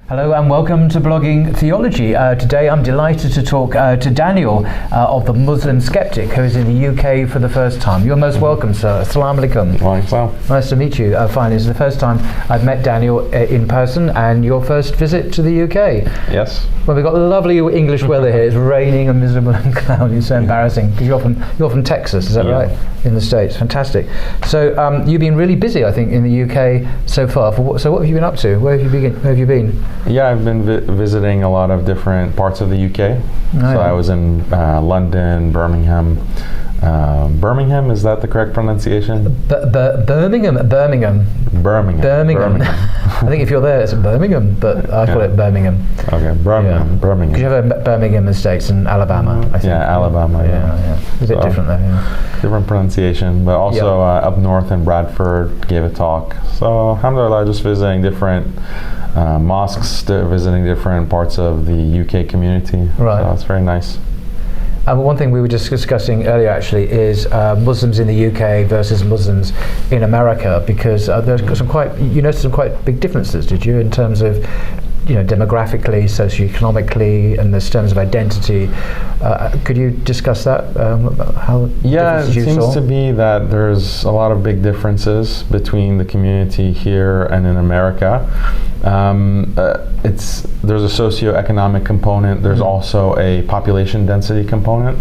Hello and welcome to Blogging Theology. Today I'm delighted to talk to Daniel of the Muslim Skeptic, who is in the UK for the first time. You're most welcome, sir. Assalamu alaikum. Nice to meet you. Finally, this is the first time I've met Daniel in person, and your first visit to the UK. Yes. Well, we've got lovely English weather here. It's raining and miserable and cloudy. It's so embarrassing because you're from Texas, is that right? In the States. Fantastic. So you've been really busy, I think, in the UK so far. So what have you been up to? Where have you been? Yeah, I've been visiting a lot of different parts of the UK. So I was in London, Birmingham. Birmingham, is that the correct pronunciation? Birmingham. I think if you're there, it's Birmingham, but I call it Birmingham. Okay, Birmingham. Because you have Birmingham in the States and Alabama, I think. Yeah, Alabama. Yeah. It's a bit different there. Yeah. Different pronunciation, but also up north in Bradford, gave a talk. So, alhamdulillah, just visiting different mosques, visiting different parts of the UK community. Right. So it's very nice. One thing we were just discussing earlier actually is Muslims in the UK versus Muslims in America, because you noticed some quite big differences, did you, in terms of demographically, socioeconomically, and the terms of identity. Could you discuss that? It seems to be that there's a lot of big differences between the community here and in America. There's a socioeconomic component. There's also a population density component.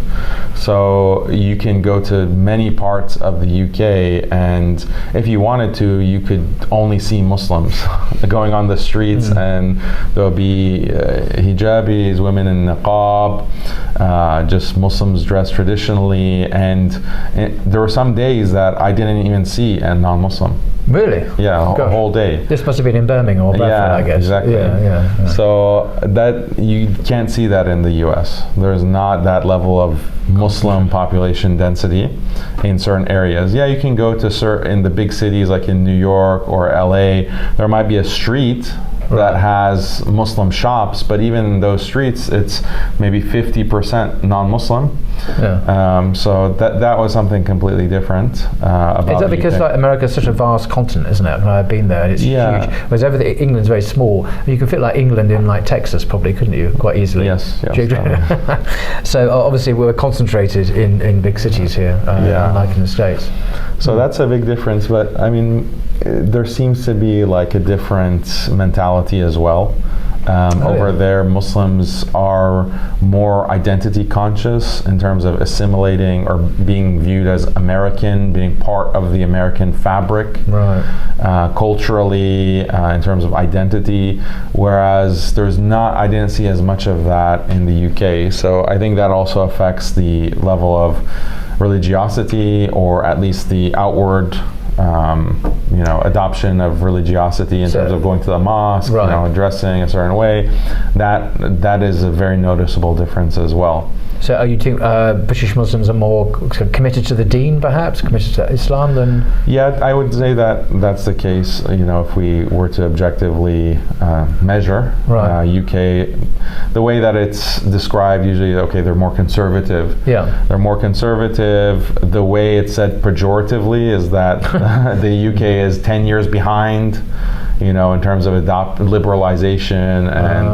So you can go to many parts of the UK, and if you wanted to, you could only see Muslims going on the streets, and there'll be hijabis, women in niqab, just Muslims dressed traditionally, and there were some days that I didn't even see a non-Muslim. Really? Yeah, a whole day. This must have been in Birmingham or Bradford, I guess. Exactly. Yeah. So that you can't see that in the US. There's not that level of Muslim population density in certain areas. Yeah, you can go to in the big cities like in New York or LA. There might be a street that has Muslim shops, but even in those streets, it's maybe 50% non-Muslim. Yeah. So that was something completely different about. Is that because America's such a vast continent, isn't it? I've been there, and it's huge. Whereas England's very small. You can fit like England in like Texas, probably, couldn't you? Quite easily. Yes. So obviously we're concentrated in big cities here, unlike in the States. So that's a big difference, but I mean, there seems to be like a different mentality as well. Over there, Muslims are more identity conscious in terms of assimilating or being viewed as American, being part of the American fabric, culturally, in terms of identity, whereas I didn't see as much of that in the UK. So I think that also affects the level of religiosity, or at least the outward adoption of religiosity in terms of going to the mosque, dressing a certain way. That is a very noticeable difference as well. So you think British Muslims are more committed to the deen, perhaps, committed to Islam than? Yeah, I would say that's the case. If we were to objectively measure UK, the way that it's described usually, they're more conservative. Yeah, they're more conservative. The way it's said pejoratively is that the UK is 10 years behind, in terms of liberalization and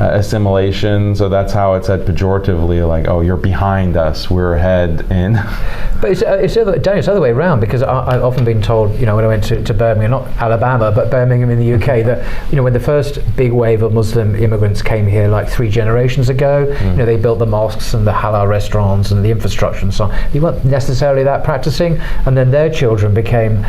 assimilation. So that's how it's said pejoratively, like, oh, you're behind us, we're ahead in. But it's the other way around, because I've often been told, when I went to Birmingham, not Alabama, but Birmingham in the UK, that, when the first big wave of Muslim immigrants came here like 3 generations ago, they built the mosques and the halal restaurants and the infrastructure and so on. They weren't necessarily that practicing, and then their children became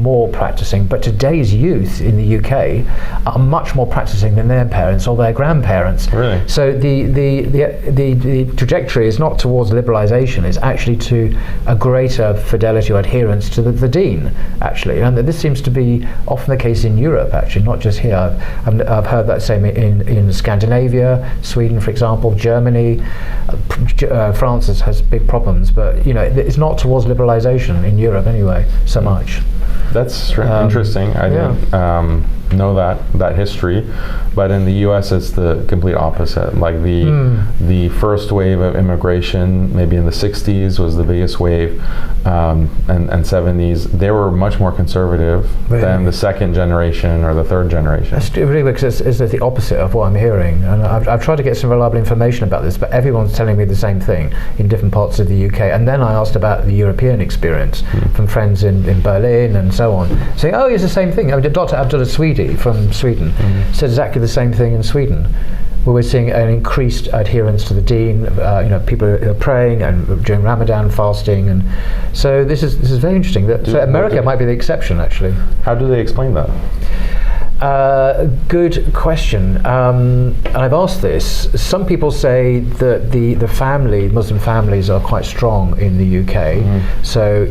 more practicing. But today's youth in the UK are much more practicing than their parents or their grandparents. Really? So the trajectory is not towards liberalization, it's actually to a greater fidelity or adherence to the deen, actually. And this seems to be often the case in Europe, actually, not just here. I've heard that same in Scandinavia, Sweden, for example, Germany. France has big problems, but it's not towards liberalization in Europe anyway, so much. That's interesting. I didn't know that history, but in the U.S. it's the complete opposite. Like the first wave of immigration, maybe in the 60s, was the biggest wave, and 70s. They were much more conservative than the second generation or the third generation. That's really weird, because it's the opposite of what I'm hearing, and I've tried to get some reliable information about this, but everyone's telling me the same thing in different parts of the UK. And then I asked about the European experience from friends in Berlin and so on, saying, oh, it's the same thing. I mean, Dr. Abdullah Swedi from Sweden said exactly the same thing in Sweden, where we're seeing an increased adherence to the deen. People are praying and during Ramadan, fasting, and so this is very interesting. So America might be the exception, actually. How do they explain that? Good question. And I've asked this. Some people say that the Muslim families are quite strong in the UK. So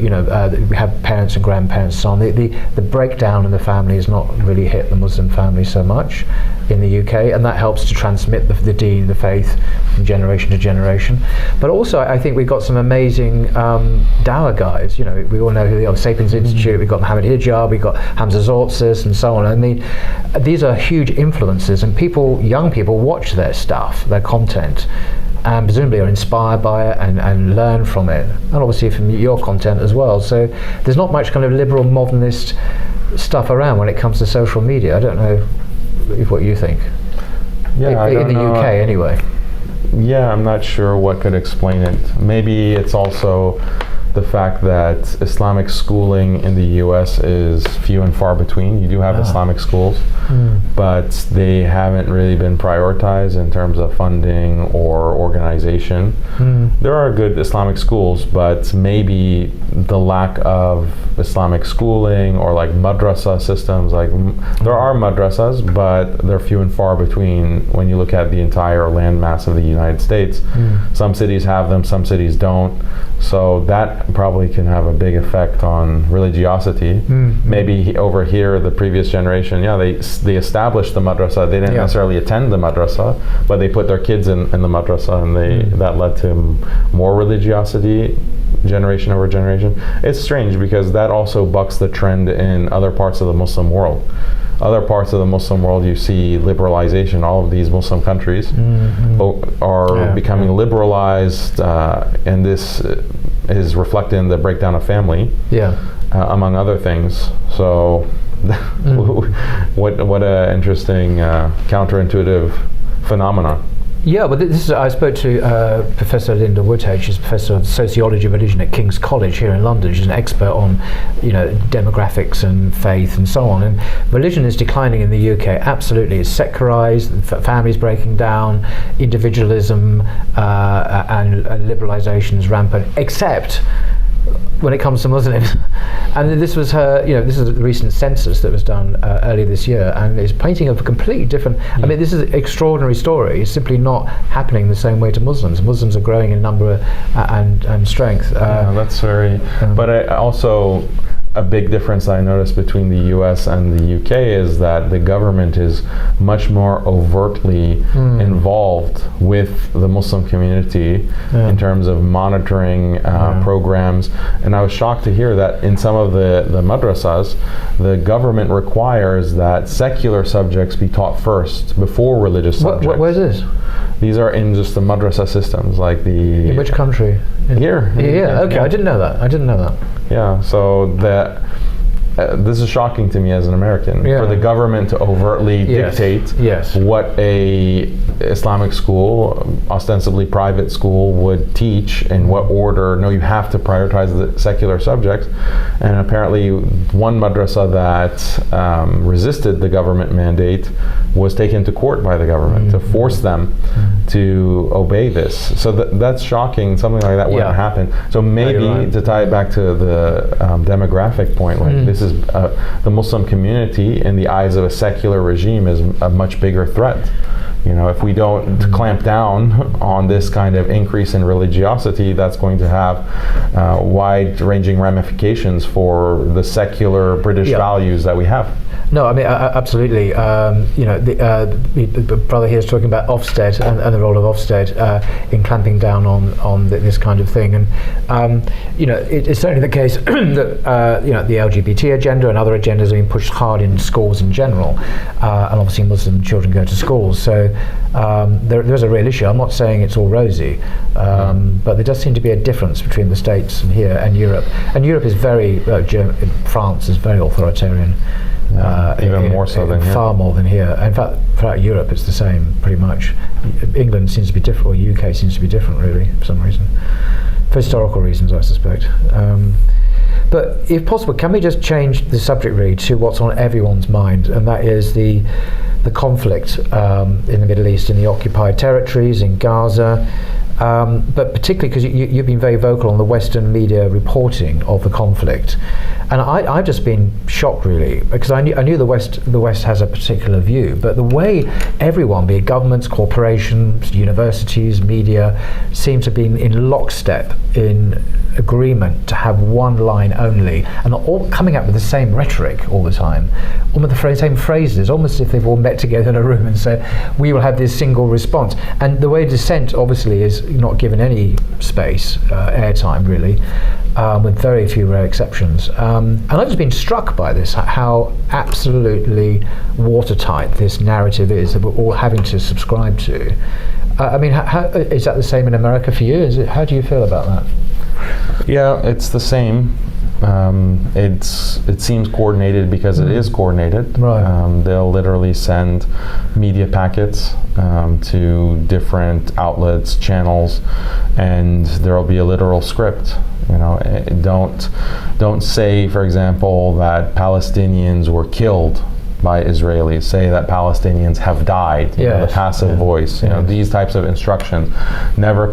we have parents and grandparents, so on. The breakdown in the family has not really hit the Muslim family so much in the UK, and that helps to transmit the deen, the faith, from generation to generation. But also, I think we've got some amazing dawah guys. We all know who they are. Sapiens Institute. We've got Mohammed Hijab. We've got Hamza Zortzis, and so on. I mean, these are huge influences, and young people watch their stuff, their content, and presumably are inspired by it and learn from it, and obviously from your content as well. So there's not much kind of liberal modernist stuff around when it comes to social media. I don't know what you think. Yeah, in the UK anyway. Yeah, I'm not sure what could explain it. Maybe it's also the fact that Islamic schooling in the US is few and far between. You do have Islamic schools, but they haven't really been prioritized in terms of funding or organization. There are good Islamic schools, but maybe the lack of Islamic schooling or like madrasa systems, there are madrasas, but they're few and far between when you look at the entire landmass of the United States. Some cities have them, some cities don't. So that probably can have a big effect on religiosity. Maybe over here, the previous generation, they established the madrasa. They didn't necessarily attend the madrasa, but they put their kids in the madrasa, and that led to more religiosity, generation over generation. It's strange because that also bucks the trend in other parts of the Muslim world. Other parts of the Muslim world, you see liberalization. All of these Muslim countries are becoming liberalized, and this is reflected in the breakdown of family, among other things. So, what an interesting counterintuitive phenomenon. Yeah, but I spoke to Professor Linda Woodhead. She's Professor of Sociology and Religion at King's College here in London. She's an expert on, demographics and faith and so on. And religion is declining in the UK. Absolutely, it's secularized, families breaking down, individualism and liberalization is rampant. Except when it comes to Muslims. And this was this is the recent census that was done earlier this year, and it's painting a completely different, I mean, this is an extraordinary story. It's simply not happening the same way to Muslims. Muslims are growing in number and strength. That's very, but I also, a big difference I noticed between the US and the UK is that the government is much more overtly involved with the Muslim community in terms of monitoring programs. And I was shocked to hear that in some of the madrasas, the government requires that secular subjects be taught first before religious subjects. Where's this? These are in just the madrasa systems, like the... In which country? Here. Yeah, okay, I didn't know that. Yeah, so this is shocking to me as an American, for the government to overtly dictate what a Islamic school, ostensibly private school, would teach, in what order. No, you have to prioritize the secular subjects. And apparently one madrasa that resisted the government mandate was taken to court by the government to force them to obey this. So that's shocking. Something like that wouldn't happen. So maybe to tie it back to the demographic point, this is the Muslim community in the eyes of a secular regime is a much bigger threat. If we don't clamp down on this kind of increase in religiosity, that's going to have wide-ranging ramifications for the secular British values that we have. No, I mean, absolutely. The brother here is talking about Ofsted and the role of Ofsted in clamping down on this kind of thing. And, it's certainly the case that, the LGBT agenda and other agendas are being pushed hard in schools in general. And obviously Muslim children go to schools. So there's a real issue. I'm not saying it's all rosy, but there does seem to be a difference between the States and here and Europe. And Europe is very, France is very authoritarian. Even more so than here. Far more than here. In fact, throughout Europe it's the same, pretty much. England seems to be different, or UK seems to be different, really, for some reason. For historical reasons, I suspect. But if possible, can we just change the subject really to what's on everyone's mind, and that is the conflict in the Middle East, in the occupied territories, in Gaza, but particularly because you've been very vocal on the Western media reporting of the conflict. And I've just been shocked, really, because I knew the West has a particular view, but the way everyone, be it governments, corporations, universities, media, seem to be in lockstep, in agreement to have one line only, and all coming up with the same rhetoric all the time, almost the same phrases, almost as if they've all met together in a room and said, we will have this single response. And the way dissent, obviously, is not given any space, airtime, really. With very few rare exceptions. And I've just been struck by this, how absolutely watertight this narrative is that we're all having to subscribe to. How is that the same in America for you? How do you feel about that? Yeah, it's the same. It seems coordinated because it is coordinated. Right. They'll literally send media packets to different outlets, channels, and there'll be a literal script. Don't say, for example, that Palestinians were killed by Israelis. Say that Palestinians have died. The passive voice. These types of instructions. Never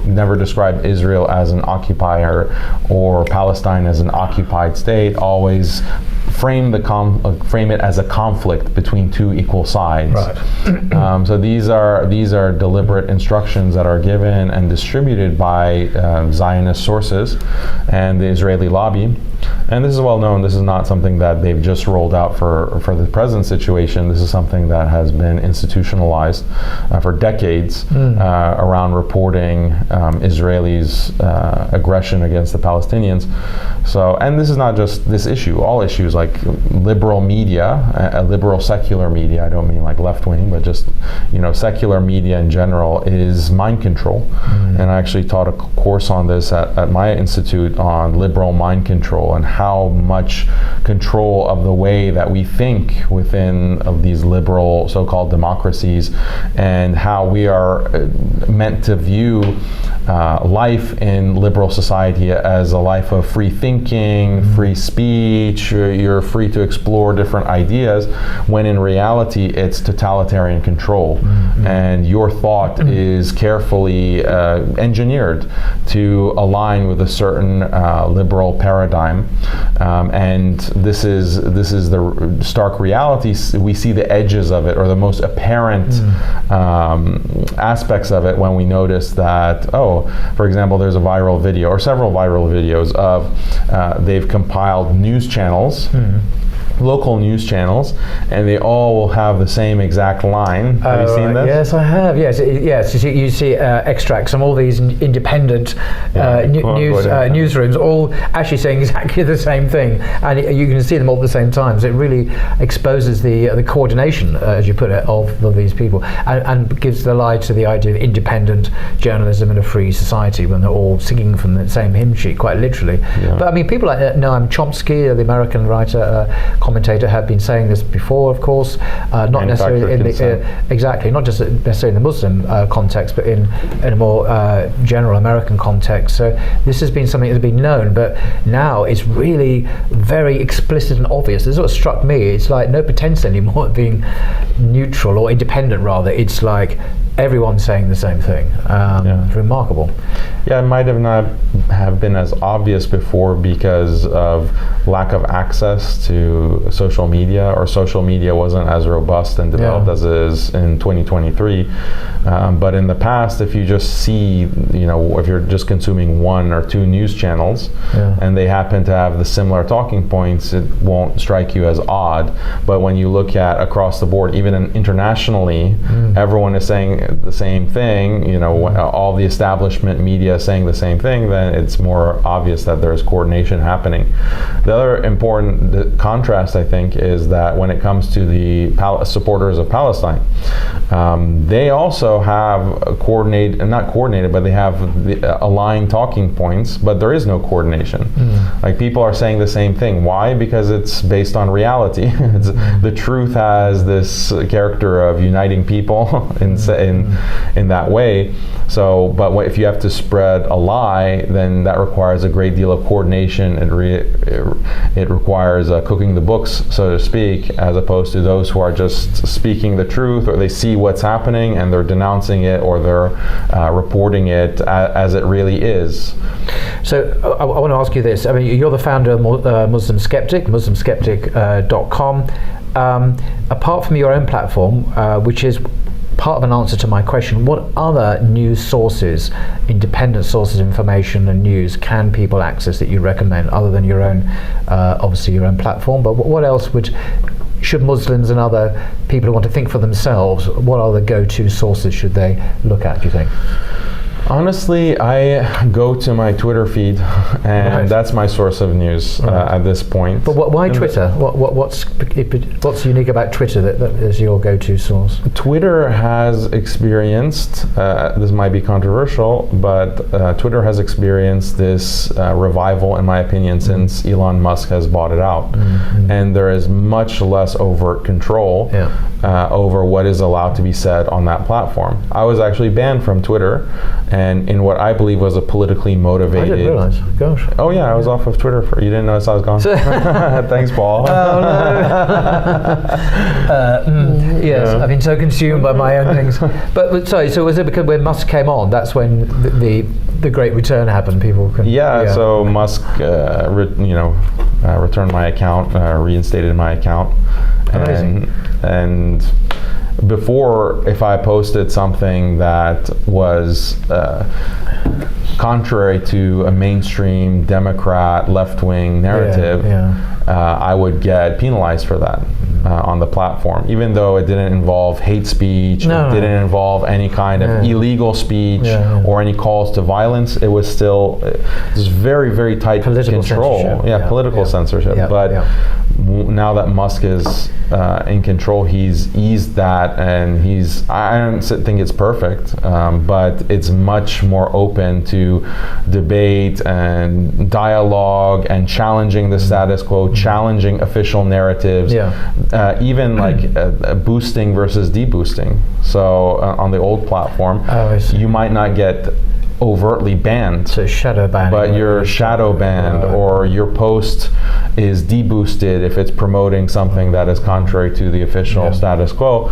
never describe Israel as an occupier or Palestine as an occupied state. Always frame it as a conflict between two equal sides. Right. So these are deliberate instructions that are given and distributed by Zionist sources and the Israeli lobby. And this is well known. This is not something that they've just rolled out for the present situation. This is something that has been institutionalized for decades around reporting Israelis' aggression against the Palestinians. So, and this is not just this issue. All issues like liberal media, liberal secular media. I don't mean like left wing, but just secular media in general is mind control. And I actually taught a course on this at my institute on liberal mind control and how much control of the way that we think within these liberal so-called democracies, and how we are meant to view life in liberal society as a life of free thinking, free speech. You're free to explore different ideas, when in reality it's totalitarian control. And your thought is carefully engineered to align with a certain liberal paradigm. And this is the stark reality. We see the edges of it, or the most apparent aspects of it, when we notice that, for example, there's a viral video, or several viral videos of they've compiled news channels, local news channels, and they all will have the same exact line. Have you seen this? Yes, I have. Yes. You see extracts from all these independent newsrooms, all actually saying exactly the same thing, and you can see them all at the same time. So it really exposes the coordination, as you put it, of these people, and gives the lie to the idea of independent journalism and a free society when they're all singing from the same hymn sheet, quite literally. But people like Noam Chomsky, the American writer, commentator, have been saying this before, of course, not necessarily in the exactly, not just necessarily in the Muslim context, but in a more general American context. So this has been something that's been known, but now it's really very explicit and obvious. This is what struck me. It's like no pretense anymore of being neutral or independent, rather. It's like everyone's saying the same thing. It's remarkable. Yeah, it might have not have been as obvious before because of lack of access to social media, or social media wasn't as robust and developed as it is in 2023. But in the past, if you just see, if you're just consuming one or two news channels and they happen to have the similar talking points, it won't strike you as odd. But when you look at across the board, even internationally, everyone is saying the same thing, all the establishment media saying the same thing, then it's more obvious that there's coordination happening. The other important contrast, I think, is that when it comes to the supporters of Palestine, they also have not coordinated, but they have aligned talking points, but there is no coordination. Like, people are saying the same thing. Why? Because it's based on reality. The truth has this character of uniting people in that way. So, but if you have to spread a lie, then that requires a great deal of coordination. It requires cooking the books, so to speak, as opposed to those who are just speaking the truth, or they see what's happening and they're denouncing it, or they're reporting it as it really is. So I want to ask you this. I mean, you're the founder of Muslim Skeptic, muslimskeptic.com. Apart from your own platform, which is part of an answer to my question, what other news sources, independent sources of information and news, can people access that you recommend, other than your own, obviously your own platform? But what else should Muslims and other people who want to think for themselves, what are the go-to sources should they look at, do you think? Honestly, I go to my Twitter feed, and that's my source of news at this point. But why Twitter? What's unique about Twitter that is your go-to source? Twitter has experienced, this might be controversial, but Twitter has experienced this revival, in my opinion, since Elon Musk has bought it out. And there is much less overt control over what is allowed to be said on that platform. I was actually banned from Twitter, and in what I believe was a politically motivated... I didn't realize. Gosh. Oh yeah, I was off of Twitter you didn't notice I was gone? Thanks, Paul. Oh no. Yes, I've been so consumed by my own things. But sorry, so was it because when Musk came on, that's when the great return happened? People can... So Musk, returned my account, reinstated my account. Amazing. And before, if I posted something that was contrary to a mainstream Democrat left-wing narrative, I would get penalized for that on the platform, even though it didn't involve hate speech, didn't involve any kind of illegal speech or any calls to violence. It was still just very, very tight political control. Censorship. Political censorship. But now that Musk is in control, he's eased that, and I don't think it's perfect, but it's much more open to debate and dialogue and challenging the status quo, challenging official narratives, even like boosting versus deboosting. So on the old platform, you might not get overtly banned, so shadow banned, but you're shadow banned, or your post is deboosted if it's promoting something that is contrary to the official status quo,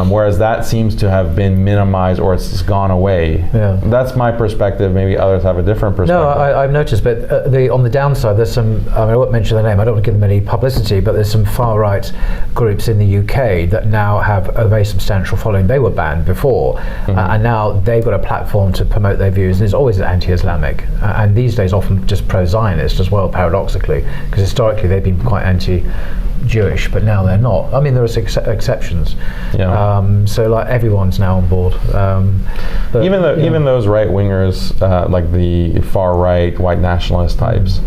whereas that seems to have been minimized, or it's just gone away. That's my perspective. Maybe others have a different perspective. No, I've noticed, but on the downside, there's some, I won't mention the name, I don't want to give them any publicity, but there's some far-right groups in the UK that now have a very substantial following. They were banned before, and now they've got a platform to promote their views, and it's always anti-Islamic, and these days often just pro-Zionist as well, paradoxically, because historically they've been quite anti-Jewish, but now they're not. I mean, there are exceptions. So like everyone's now on board. Even those right-wingers, like the far-right white nationalist types,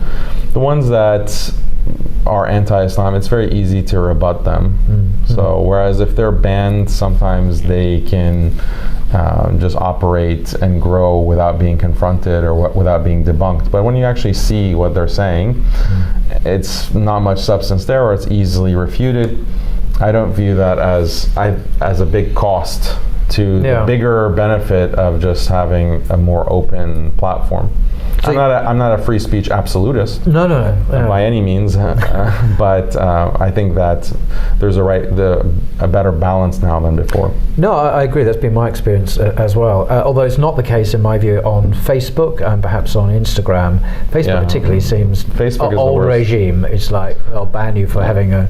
the ones that are anti-Islam, it's very easy to rebut them. So whereas if they're banned, sometimes they can just operate and grow without being confronted or without being debunked. But when you actually see what they're saying, it's not much substance there, or it's easily refuted. I don't view that as a big cost to the bigger benefit of just having a more open platform. I'm not a free speech absolutist. No. By any means, but I think that there's a better balance now than before. No, I agree. That's been my experience as well. Although it's not the case, in my view, on Facebook and perhaps on Instagram. Facebook particularly seems Facebook is old the worst. Regime. It's like they'll ban you for having a.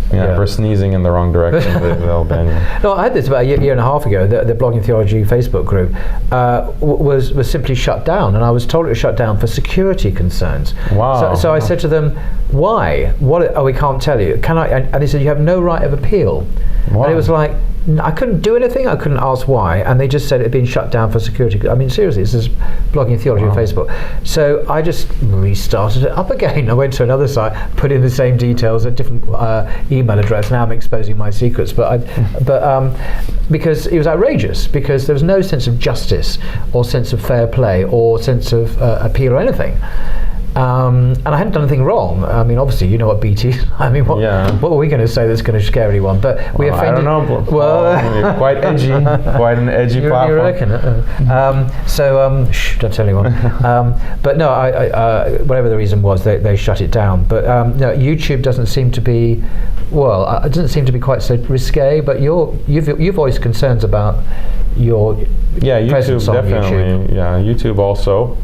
For sneezing in the wrong direction, they'll ban you. No, I had this about a year and a half ago. The Blogging Theology Facebook group was simply shut down, and I was told it was shut down for security concerns. Wow. So I said to them, "Why? What? Oh, we can't tell you. Can I?" And they said, "You have no right of appeal." Wow. And it was like, I couldn't do anything. I couldn't ask why, and they just said it had been shut down for security. I mean, seriously, this is Blogging Theology on Facebook. So I just restarted it up again. I went to another site, put in the same details, a different email address. Now I'm exposing my secrets, but because it was outrageous, because there was no sense of justice or sense of fair play or sense of appeal or anything. And I hadn't done anything wrong. I mean, obviously, you know what BT is. I mean, what are we going to say that's going to scare anyone? But we offended. I don't know. Well, quite edgy, quite an edgy platform. You reckon? Don't tell anyone. But no, I whatever the reason was, they shut it down. But no, YouTube doesn't seem to be. Well, it doesn't seem to be quite so risque. But you've voiced concerns about your presence on definitely. YouTube. Yeah, YouTube also.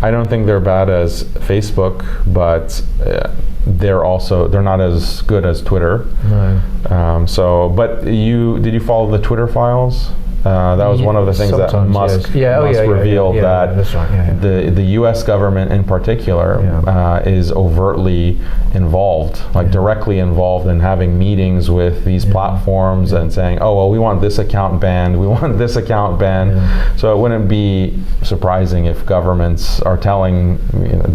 I don't think they're bad as Facebook, but they're not as good as Twitter. No. But did you follow the Twitter files? That was one of the things that Musk revealed that that's right. the U.S. government in particular is overtly involved, directly involved in having meetings with these platforms and saying, oh, well, we want this account banned, we want this account banned. So it wouldn't be surprising if governments are telling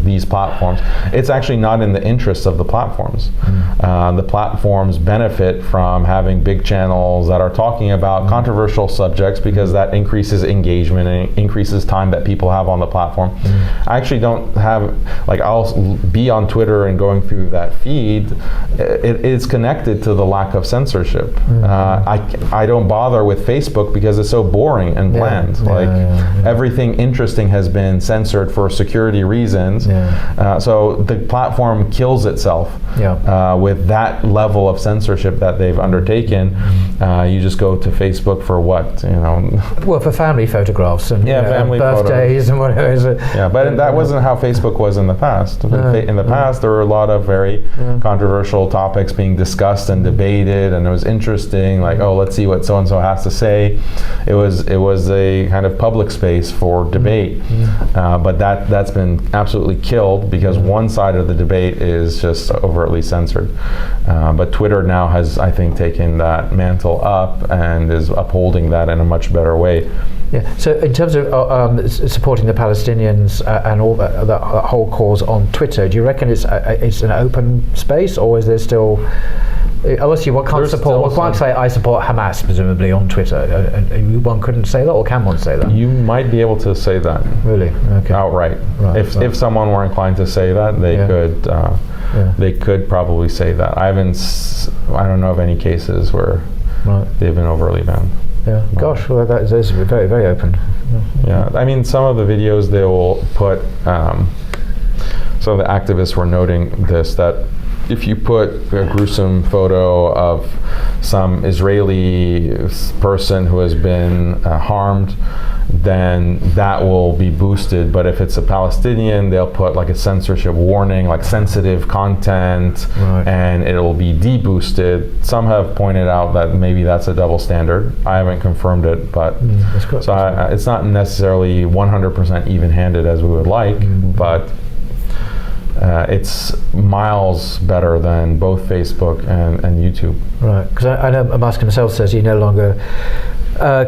these platforms. It's actually not in the interest of the platforms. The platforms benefit from having big channels that are talking about controversial subjects, because that increases engagement and increases time that people have on the platform. I actually don't have, I'll be on Twitter and going through that feed. It is connected to the lack of censorship. I don't bother with Facebook because it's so boring and bland. Everything interesting has been censored for security reasons. So the platform kills itself with that level of censorship that they've undertaken. You just go to Facebook for what? Well, for family photographs and family birthdays and whatever. But that wasn't how Facebook was in the past. In the past, there were a lot of very controversial topics being discussed and debated, and it was interesting. Let's see what so and so has to say. It was a kind of public space for debate, but that's been absolutely killed because one side of the debate is just overtly censored. But Twitter now has, I think, taken that mantle up and is upholding that in a much better way. So in terms of supporting the Palestinians and all that whole cause on Twitter, do you reckon it's an open space, or is there still? Obviously, one can't say I support Hamas, presumably, on Twitter. One couldn't say that, or can one say that? You might be able to say that. Really? Okay. Outright. Right. If someone were inclined to say that, they could. They could probably say that. I don't know of any cases where they've been overly banned. Yeah. Gosh, well, that is very, very open. Yeah. I mean, some of the videos they will put. Some of the activists were noting this, that if you put a gruesome photo of some Israeli person who has been harmed, then that will be boosted. But if it's a Palestinian, they'll put a censorship warning, sensitive content, and it'll be deboosted. Some have pointed out that maybe that's a double standard. I haven't confirmed it, but it's not necessarily 100% even-handed as we would like, but it's miles better than both Facebook and YouTube. Right, because I know Musk himself says he no longer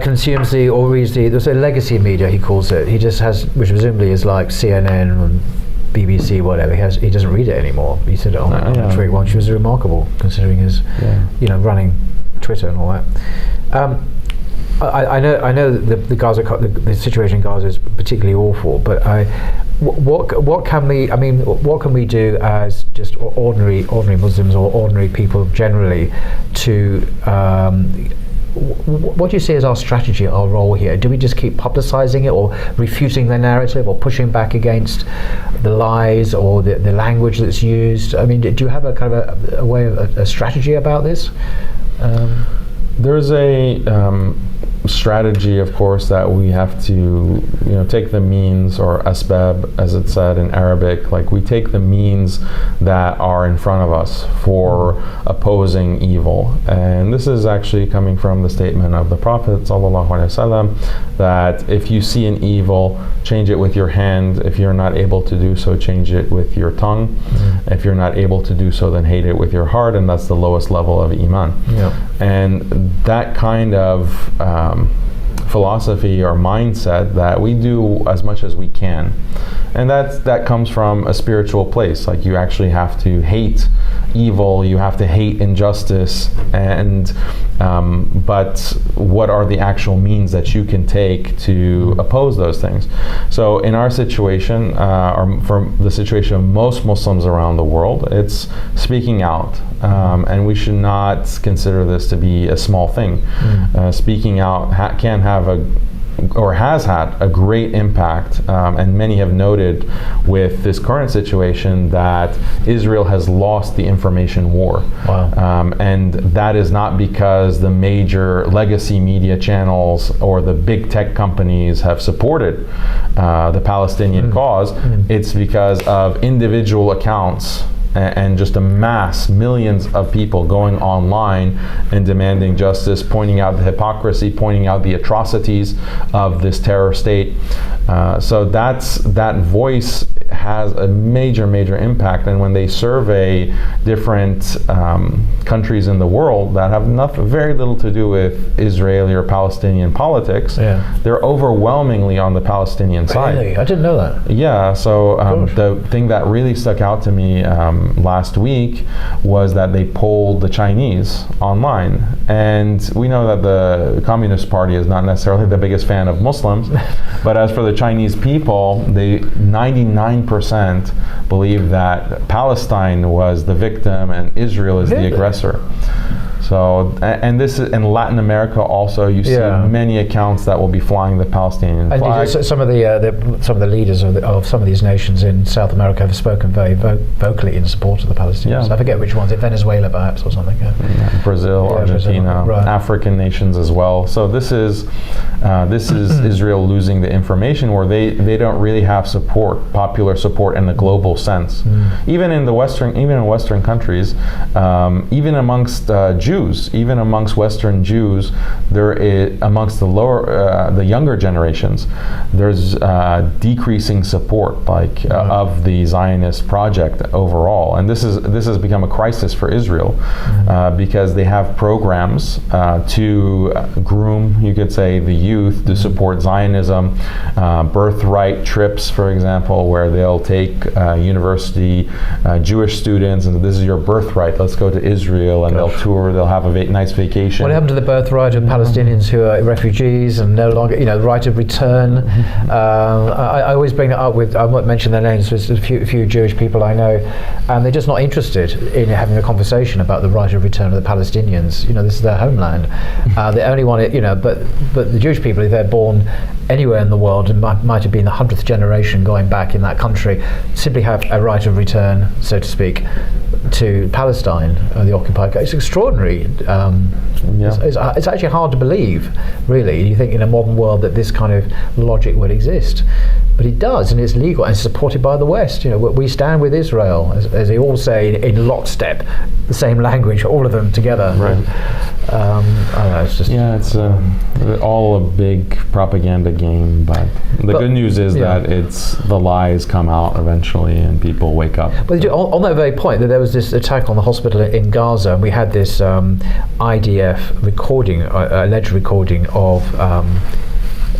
consumes or reads there's a legacy media, he calls it. He just has, which presumably is like CNN and BBC, whatever. He doesn't read it anymore. He said it on that tweet once, which was remarkable considering his, running Twitter and all that. I know the Gaza, the situation in Gaza is particularly awful, but what can we do as just ordinary Muslims or ordinary people generally to what do you see as our strategy, our role here? Do we just keep publicizing it, or refuting the narrative, or pushing back against the lies or the language that's used? I mean, do you have a kind of a way of a strategy about this? There's a strategy, of course, that we have to, take the means, or asbab, as it's said in Arabic. Like, we take the means that are in front of us for opposing evil. And this is actually coming from the statement of the Prophet ﷺ, that if you see an evil, change it with your hand. If you're not able to do so, change it with your tongue. Mm-hmm. If you're not able to do so, then hate it with your heart, and that's the lowest level of iman. Yeah. And that kind of philosophy or mindset, that we do as much as we can, and that comes from a spiritual place. Like, you actually have to hate evil, you have to hate injustice, and but what are the actual means that you can take to oppose those things? So in our situation, or for the situation of most Muslims around the world, it's speaking out, and we should not consider this to be a small thing. Speaking out can have or has had a great impact, and many have noted with this current situation that Israel has lost the information war. Wow. And that is not because the major legacy media channels or the big tech companies have supported the Palestinian cause. It's because of individual accounts and just a mass, millions of people going online and demanding justice, pointing out the hypocrisy, pointing out the atrocities of this terror state. So that voice has a major, major impact. And when they survey different countries in the world that have very little to do with Israeli or Palestinian politics, they're overwhelmingly on the Palestinian side. Really? I didn't know that. Yeah, so the thing that really stuck out to me last week was that they polled the Chinese online. And we know that the Communist Party is not necessarily the biggest fan of Muslims, but as for the Chinese people, 99% believe that Palestine was the victim and Israel is the aggressor. So, and this is in Latin America also. You see many accounts that will be flying the Palestinian flag. And some of the leaders of some of these nations in South America have spoken very vocally in support of the Palestinians. I forget which ones. Venezuela, perhaps, or something. Brazil, Argentina, Brazil. African nations as well. So this is Israel losing the information where they don't really have support, popular support in the global sense. Even in Western countries, even amongst Jews. Even amongst Western Jews, there is, amongst the younger generations, there's decreasing support, of the Zionist project overall, and this has become a crisis for Israel, because they have programs to groom, you could say, the youth to support Zionism, birthright trips, for example, where they'll take university Jewish students, and this is your birthright. Let's go to Israel, and they'll tour. They'll have a nice vacation. What happened to the birthright of Palestinians who are refugees and no longer, the right of return? I always bring it up with, I won't mention their names, there's a few Jewish people I know, and they're just not interested in having a conversation about the right of return of the Palestinians. This is their homeland. They only want it, but the Jewish people, if they're born anywhere in the world and might have been the 100th generation going back in that country, simply have a right of return, so to speak, to Palestine, the occupied country. It's extraordinary. It's actually hard to believe, really. You think in a modern world that this kind of logic would exist, but it does, and it's legal and it's supported by the West. We stand with Israel, as they all say in lockstep, the same language, all of them together. Right. I don't know, it's just it's all a big propaganda game, but the good news is that the lies come out eventually and people wake up. But on that very point, that there was this attack on the hospital in Gaza, and we had this IDF recording, alleged recording of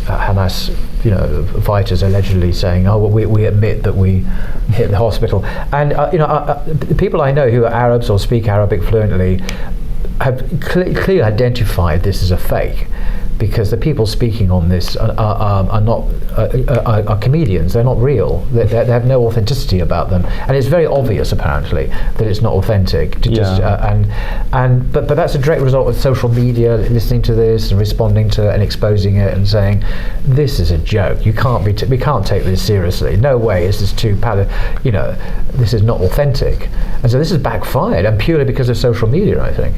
Hamas fighters allegedly saying, we admit that we hit the hospital. And the people I know who are Arabs or speak Arabic fluently have clearly identified this as a fake. because the people speaking on this are comedians. They're not real. They have no authenticity about them, and it's very obvious apparently that it's not authentic. But that's a direct result of social media listening to this and responding to it and exposing it and saying, this is a joke. We can't take this seriously. No way. This is this is not authentic. And so this has backfired, and purely because of social media, I think.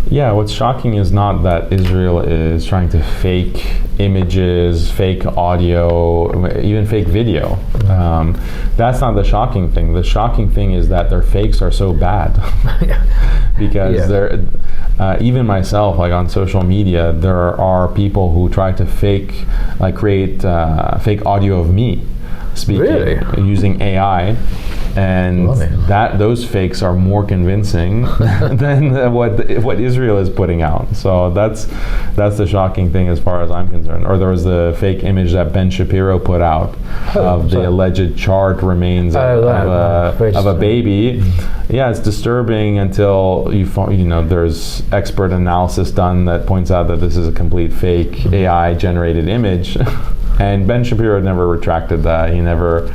Yeah, what's shocking is not that Israel is trying to fake images, fake audio, even fake video. That's not the shocking thing. The shocking thing is that their fakes are so bad. Because they're, even myself, like on social media, there are people who try to create fake audio of me speaking using AI. And those fakes are more convincing than what Israel is putting out. So that's the shocking thing as far as I'm concerned. Or there was the fake image that Ben Shapiro put out of the alleged charred remains of a baby. Yeah, it's disturbing until there's expert analysis done that points out that this is a complete fake AI generated image. And Ben Shapiro never retracted that. He never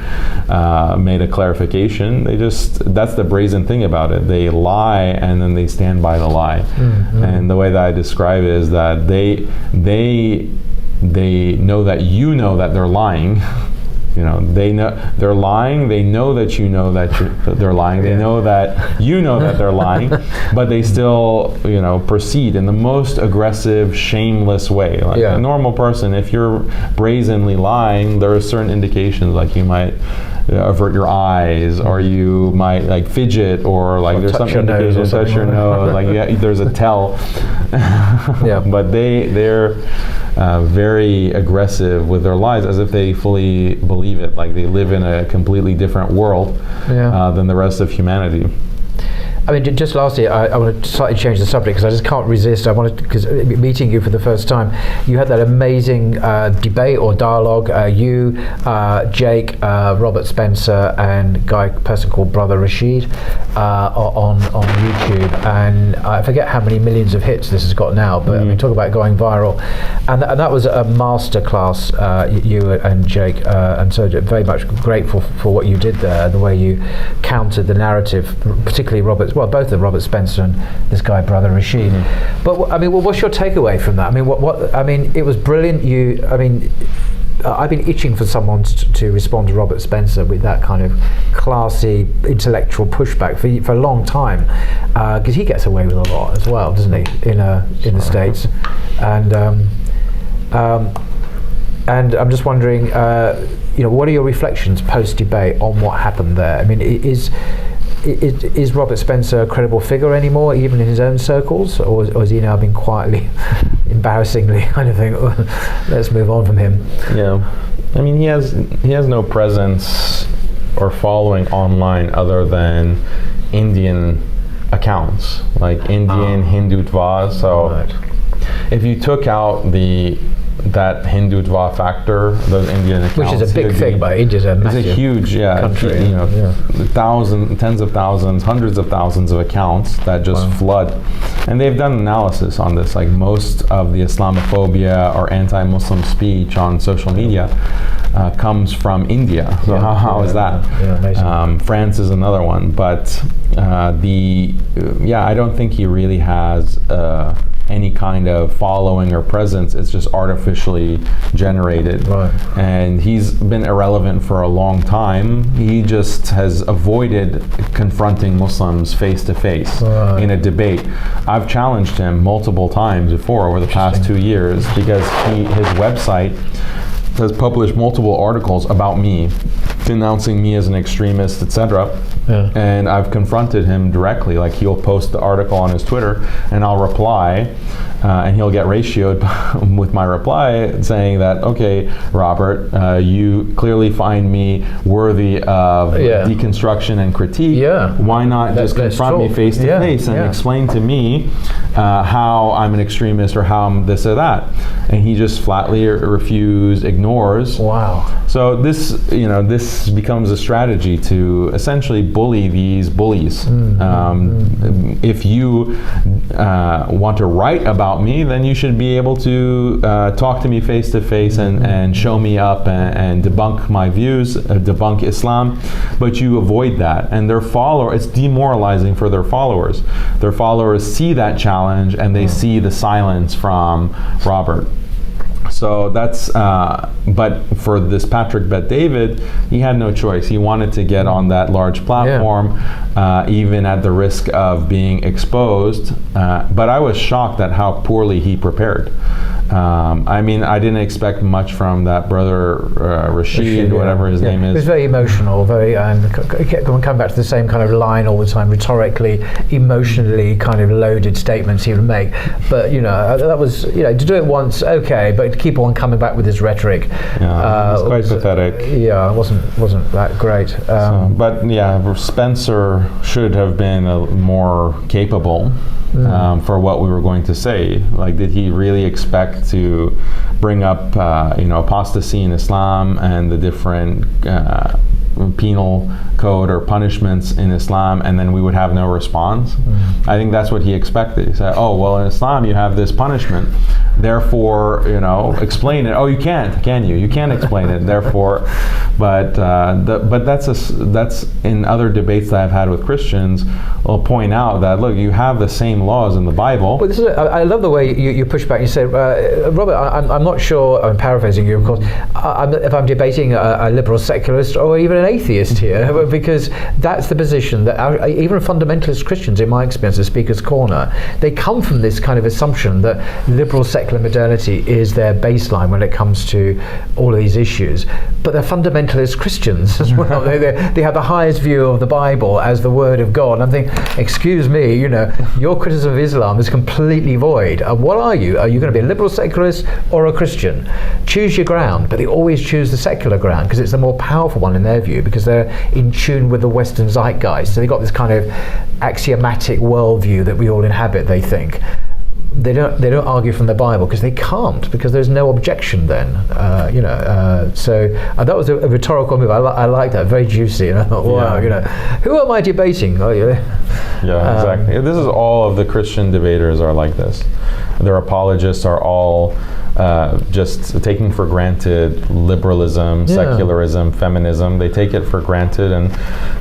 made a clarification. That's the brazen thing about it. They lie and then they stand by the lie. Mm-hmm. And the way that I describe it is that they know that you know that they're lying. They know they're lying. They know that you know that they're lying. They know that you know that they're lying, but they still, proceed in the most aggressive, shameless way. Like a normal person, if you're brazenly lying, there are certain indications, like you might avert your eyes, or you might fidget, or there's some indication, touch your nose, there's a tell. But they're very aggressive with their lies, as if they fully believe it, like they live in a completely different world than the rest of humanity. I mean, just lastly, I want to slightly change the subject because I just can't resist. Because meeting you for the first time, you had that amazing debate or dialogue. You, Jake, Robert Spencer, and a person called Brother Rashid on YouTube, and I forget how many millions of hits this has got now. But I mean, talk about going viral, and that was a masterclass. You and Jake, and so very much grateful for what you did there, the way you countered the narrative, particularly both of Robert Spencer and this guy, Brother Rashid. But I mean, what's your takeaway from that? I mean, I mean, it was brilliant. I've been itching for someone to respond to Robert Spencer with that kind of classy intellectual pushback for a long time, because he gets away with a lot as well, doesn't he? In the States, and I'm just wondering, what are your reflections post debate on what happened there? I mean, is Robert Spencer a credible figure anymore, even in his own circles, or has he now been quietly, embarrassingly kind of thing, let's move on from him? Yeah, I mean, he has no presence or following online other than Indian accounts, like Indian Hindutva. So if you took out that Hindutva factor, those Indian accounts, which is a big thing, but India's a massive huge country, tens of thousands, hundreds of thousands of accounts that just flood. And they've done analysis on this, like most of the Islamophobia or anti-Muslim speech on social media comes from India. So how is that? France is another one, but I don't think he really has any kind of following or presence. It's just artificially generated. Right. And he's been irrelevant for a long time. He just has avoided confronting Muslims face to face in a debate. I've challenged him multiple times before over the past 2 years because his website has published multiple articles about me, denouncing me as an extremist, etc. And I've confronted him directly. Like, he'll post the article on his Twitter, and I'll reply, and he'll get ratioed with my reply saying that, okay, Robert, you clearly find me worthy of deconstruction and critique. Why not just confront me face to face and explain to me how I'm an extremist or how I'm this or that? And he just flatly ignores. Wow. So this this becomes a strategy to essentially bully these bullies. If you want to write about me, then you should be able to talk to me face to face and show me up and debunk my views, debunk Islam, but you avoid that. And their follower, it's demoralizing for their followers. Their followers see that challenge and they see the silence from Robert. So that's, but for this Patrick Bet-David, he had no choice. He wanted to get on that large platform, even at the risk of being exposed. But I was shocked at how poorly he prepared. I mean, I didn't expect much from that brother Rashid, whatever his name is. It was very emotional, kept coming back to the same kind of line all the time, rhetorically, emotionally kind of loaded statements he would make. But, that was, to do it once, okay, but to keep on coming back with his rhetoric. Yeah, it was quite pathetic. Yeah, it wasn't that great. Spencer should have been more capable for what we were going to say. Like, did he really expect to bring up, apostasy in Islam and the different penal code or punishments in Islam, and then we would have no response? I think that's what he expected. He said, oh, well, in Islam you have this punishment, therefore, explain it. Oh, you can't, can you? You can't explain it, therefore. But that's in other debates that I've had with Christians, I'll point out that, look, you have the same laws in the Bible. Well, I love the way you push back. You say, Robert, I'm not sure, I'm paraphrasing you, of course, if I'm debating a liberal secularist or even an atheist here, because that's the position that even fundamentalist Christians, in my experience, the Speaker's Corner, they come from this kind of assumption that liberal secular modernity is their baseline when it comes to all of these issues. But they're fundamentalist Christians as well. They have the highest view of the Bible as the Word of God. And I'm thinking, excuse me, your criticism of Islam is completely void. What are you? Are you going to be a liberal secularist or a Christian? Choose your ground, but they always choose the secular ground because it's the more powerful one in their view, because they're in tune with the Western zeitgeist. So they've got this kind of axiomatic worldview that we all inhabit, they think. They don't argue from the Bible because they can't, because there's no objection then. So that was a rhetorical move. I like that, very juicy. And I thought, wow, who am I debating? Oh, yeah, exactly. This is all of the Christian debaters are like this. Their apologists are all just taking for granted liberalism, secularism, feminism. They take it for granted, and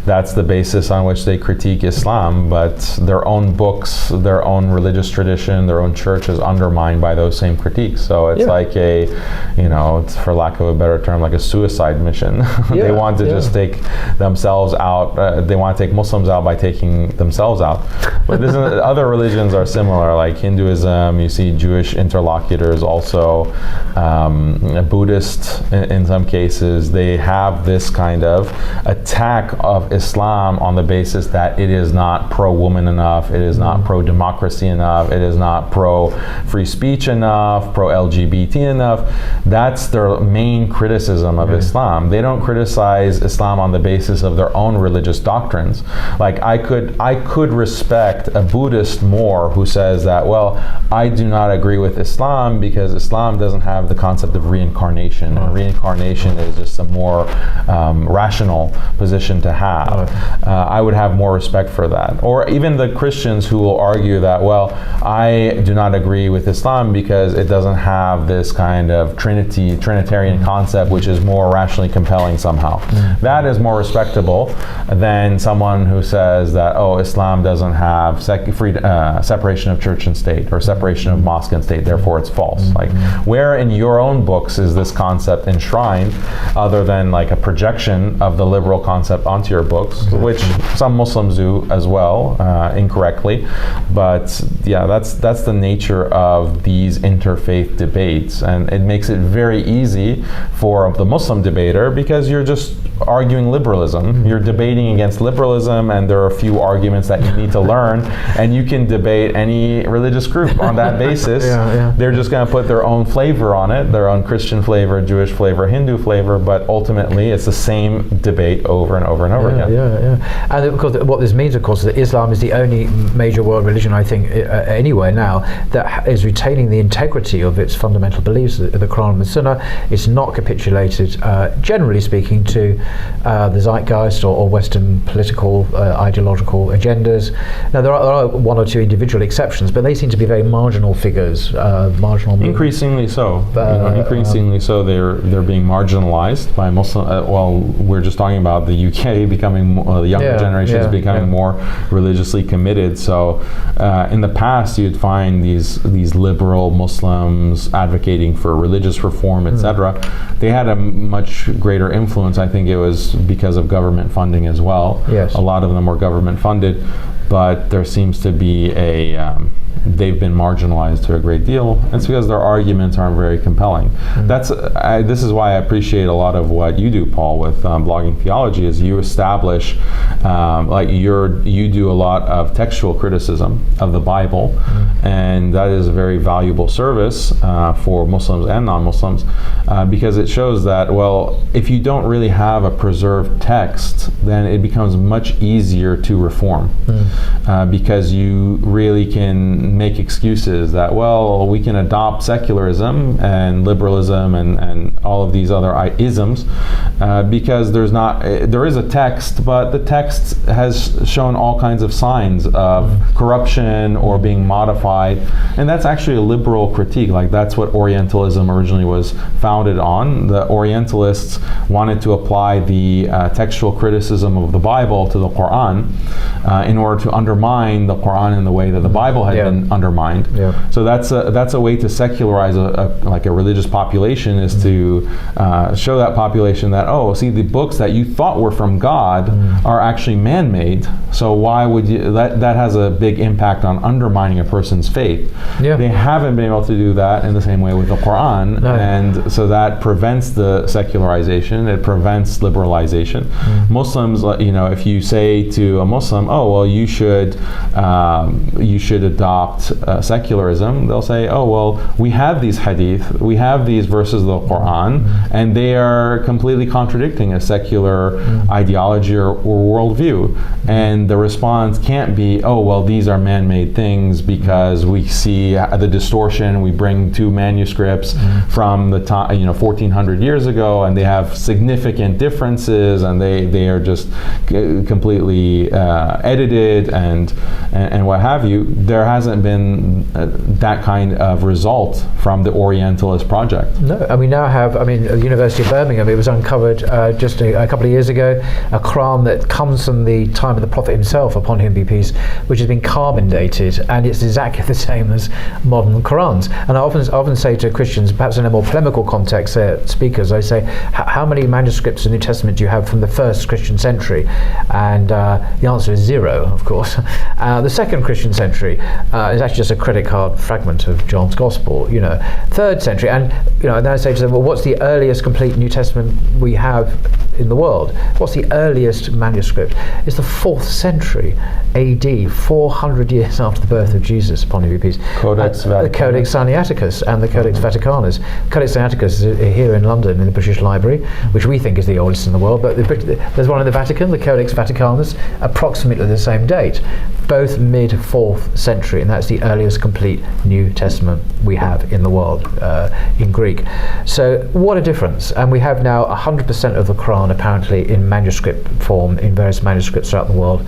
that's the basis on which they critique Islam. But their own books, their own religious tradition, their own church is undermined by those same critiques. So it's like it's, for lack of a better term, like a suicide mission. They want to just take themselves out. They want to take Muslims out by taking themselves out. But other religions are similar, like Hinduism. You see Jewish interlocutors also. Buddhist, in some cases, they have this kind of attack of Islam on the basis that it is not pro-woman enough, it is not pro-democracy enough, it is not pro-free speech enough, pro-LGBT enough. That's their main criticism of Islam. They don't criticize Islam on the basis of their own religious doctrines. Like, I could respect a Buddhist more who says that, well, I do not agree with Islam because Islam doesn't have the concept of reincarnation. And reincarnation is just a more rational position to have. I would have more respect for that. Or even the Christians who will argue that, well, I do not agree with Islam because it doesn't have this kind of Trinitarian concept, which is more rationally compelling somehow. That is more respectable than someone who says that, oh, Islam doesn't have separation of church and state, or separation of mosque and state, therefore it's false. Like, where in your own books is this concept enshrined, other than like a projection of the liberal concept onto your books, which some Muslims do as well, incorrectly. But yeah, that's the nature of these interfaith debates, and it makes it very easy for the Muslim debater because you're just arguing liberalism. You're debating against liberalism, and there are a few arguments that that you need to learn, and you can debate any religious group on that basis. They're just going to put their own flavor on it, their own Christian flavor, Jewish flavor, Hindu flavor, but ultimately it's the same debate over and over and over again. And of course, what this means, of course, is that Islam is the only major world religion, I think, anywhere now, that is retaining the integrity of its fundamental beliefs, the Quran and the Sunnah. It's not capitulated, generally speaking, to the zeitgeist or Western political, ideological agendas. Now, there are one or two individual exceptions, but they seem to be very marginal figures, marginal movements. Increasingly so. Increasingly so, they're being marginalized by Muslim. Well, we're just talking about the UK becoming the younger generation is becoming more religiously committed. So, in the past, you'd find these liberal Muslims advocating for religious reform, etc. They had a much greater influence. I think it was because of government funding as well. Yes. A lot of them were government funded, but there seems to be they've been marginalized to a great deal. It's because their arguments aren't very compelling. This is why I appreciate a lot of what you do, Paul, with blogging theology. Is you establish, you do a lot of textual criticism of the Bible, and that is a very valuable service for Muslims and non-Muslims, because it shows that, well, if you don't really have a preserved text, then it becomes much easier to reform, because you really can make excuses that, well, we can adopt secularism and liberalism and all of these other isms, because there is a text, but the text has shown all kinds of signs of corruption or being modified, and that's actually a liberal critique. Like, that's what Orientalism originally was founded on. The Orientalists wanted to apply the textual criticism of the Bible to the Quran in order to undermine the Quran in the way that the Bible had been undermined. So that's a way to secularize a religious population, is to show that population that, oh, see, the books that you thought were from God are actually man-made. So why would you? That has a big impact on undermining a person's faith. They haven't been able to do that in the same way with the Quran, and so that prevents the secularization. It prevents liberalization. Muslims, if you say to a Muslim, oh, well, you should adopt secularism, they'll say, oh, well, we have these hadith, we have these verses of the Quran, and they are completely contradicting a secular ideology or worldview. And the response can't be, oh, well, these are man-made things because we see the distortion. We bring two manuscripts from the time, 1400 years ago, and they have significant differences, and they are just completely edited and what have you. There hasn't been that kind of result from the Orientalist project. No, and we now have, at the University of Birmingham, it was uncovered just a couple of years ago, a Quran that comes from the time of the Prophet himself, upon him be peace, which has been carbon dated, and it's exactly the same as modern Qurans. And I often say to Christians, perhaps in a more polemical context, speakers, I say, how many manuscripts of the New Testament do you have from the first Christian century? And the answer is 0, of course. The second Christian century is actually just a credit card fragment of John's Gospel. Third century, and then I say to them, well, what's the earliest complete New Testament we have in the world? What's the earliest manuscript? It's the 4th century AD, 400 years after the birth of Jesus, upon him be peace. The Codex Sinaiticus and the Codex Vaticanus. Codex Sinaiticus is here in London in the British Library, which we think is the oldest in the world, but there's one in the Vatican, the Codex Vaticanus, approximately the same date, both mid-4th century, and that's the earliest complete New Testament we have in the world, in Greek. So what a difference. And we have now 100% of the Quran apparently in manuscript form, in various manuscripts throughout the world,